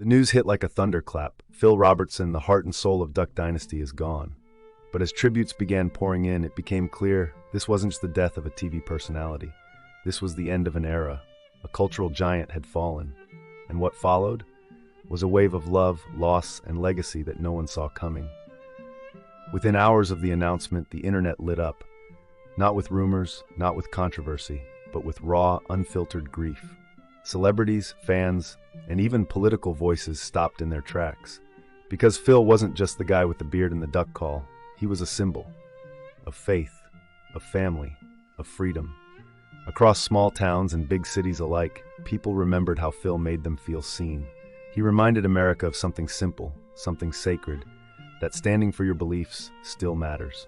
The news hit like a thunderclap. Phil Robertson, the heart and soul of Duck Dynasty, is gone. But as tributes began pouring in, it became clear this wasn't just the death of a TV personality. This was the end of an era. A cultural giant had fallen. And what followed was a wave of love, loss, and legacy that no one saw coming. Within hours of the announcement, the internet lit up. Not with rumors, not with controversy, but with raw, unfiltered grief. Celebrities, fans, and even political voices stopped in their tracks. Because Phil wasn't just the guy with the beard and the duck call. He was a symbol of faith, of family, of freedom. Across small towns and big cities alike, people remembered how Phil made them feel seen. He reminded America of something simple, something sacred, that standing for your beliefs still matters.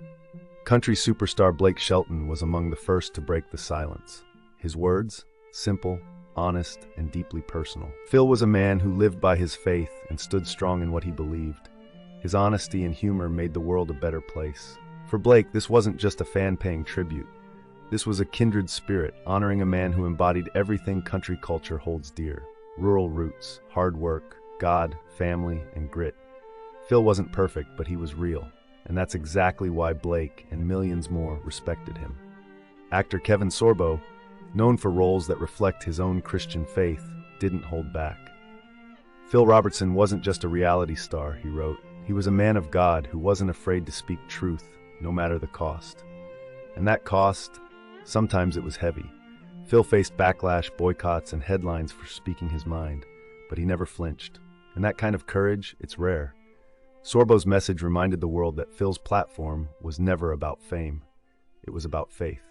Country superstar Blake Shelton was among the first to break the silence. His words, simple, honest, and deeply personal. Phil was a man who lived by his faith and stood strong in what he believed. His honesty and humor made the world a better place. For Blake, this wasn't just a fan paying tribute. This was a kindred spirit, honoring a man who embodied everything country culture holds dear. Rural roots, hard work, God, family, and grit. Phil wasn't perfect, but he was real. And that's exactly why Blake and millions more respected him. Actor Kevin Sorbo, known for roles that reflect his own Christian faith, didn't hold back. Phil Robertson wasn't just a reality star, he wrote. He was a man of God who wasn't afraid to speak truth, no matter the cost. And that cost, sometimes it was heavy. Phil faced backlash, boycotts, and headlines for speaking his mind, but he never flinched. And that kind of courage, it's rare. Sorbo's message reminded the world that Phil's platform was never about fame. It was about faith.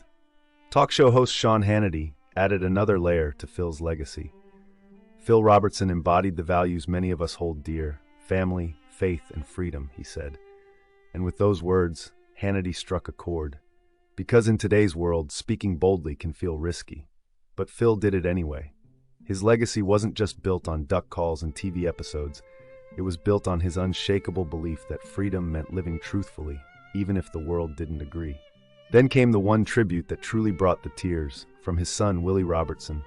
Talk show host Sean Hannity added another layer to Phil's legacy. Phil Robertson embodied the values many of us hold dear: family, faith, and freedom, he said. And with those words, Hannity struck a chord. Because in today's world, speaking boldly can feel risky. But Phil did it anyway. His legacy wasn't just built on duck calls and TV episodes. It was built on his unshakable belief that freedom meant living truthfully, even if the world didn't agree. Then came the one tribute that truly brought the tears, from his son, Willie Robertson.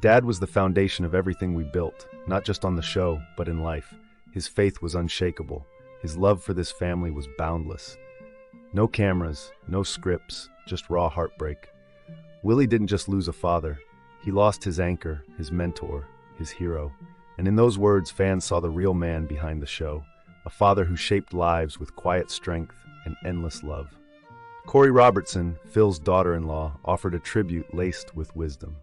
Dad was the foundation of everything we built, not just on the show, but in life. His faith was unshakable. His love for this family was boundless. No cameras, no scripts, just raw heartbreak. Willie didn't just lose a father. He lost his anchor, his mentor, his hero. And in those words, fans saw the real man behind the show, a father who shaped lives with quiet strength and endless love. Corey Robertson, Phil's daughter-in-law, offered a tribute laced with wisdom.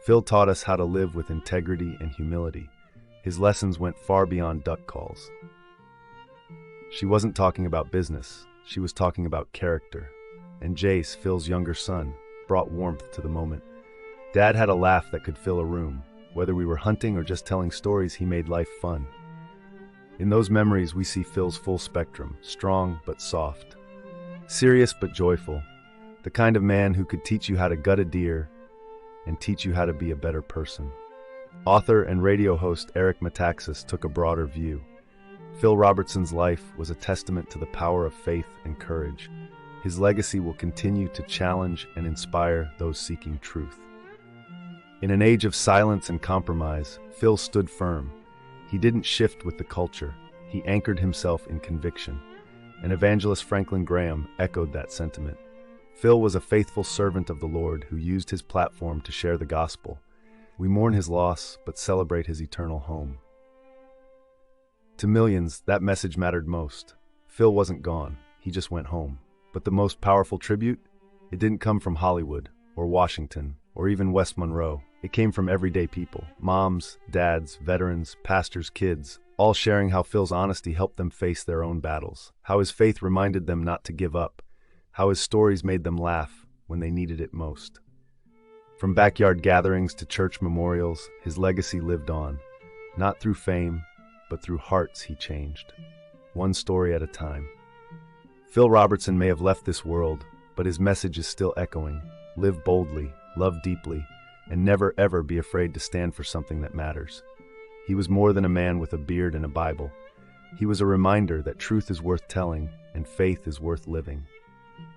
Phil taught us how to live with integrity and humility. His lessons went far beyond duck calls. She wasn't talking about business. She was talking about character. And Jace, Phil's younger son, brought warmth to the moment. Dad had a laugh that could fill a room. Whether we were hunting or just telling stories, he made life fun. In those memories, we see Phil's full spectrum, strong but soft, serious but joyful, the kind of man who could teach you how to gut a deer and teach you how to be a better person. Author and radio host Eric Metaxas took a broader view. Phil Robertson's life was a testament to the power of faith and courage. His legacy will continue to challenge and inspire those seeking truth. In an age of silence and compromise, Phil stood firm. He didn't shift with the culture. He anchored himself in conviction. And evangelist Franklin Graham echoed that sentiment. Phil was a faithful servant of the Lord who used his platform to share the gospel. We mourn his loss, but celebrate his eternal home. To millions, that message mattered most. Phil wasn't gone. He just went home. But the most powerful tribute? It didn't come from Hollywood, or Washington, or even West Monroe. It came from everyday people. Moms, dads, veterans, pastors, kids, all sharing how Phil's honesty helped them face their own battles, how his faith reminded them not to give up, how his stories made them laugh when they needed it most. From backyard gatherings to church memorials, his legacy lived on, not through fame, but through hearts he changed, one story at a time. Phil Robertson may have left this world, but his message is still echoing. Live boldly, love deeply, and never ever be afraid to stand for something that matters. He was more than a man with a beard and a Bible. He was a reminder that truth is worth telling and faith is worth living.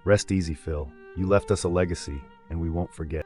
Rest easy, Phil. You left us a legacy, and we won't forget.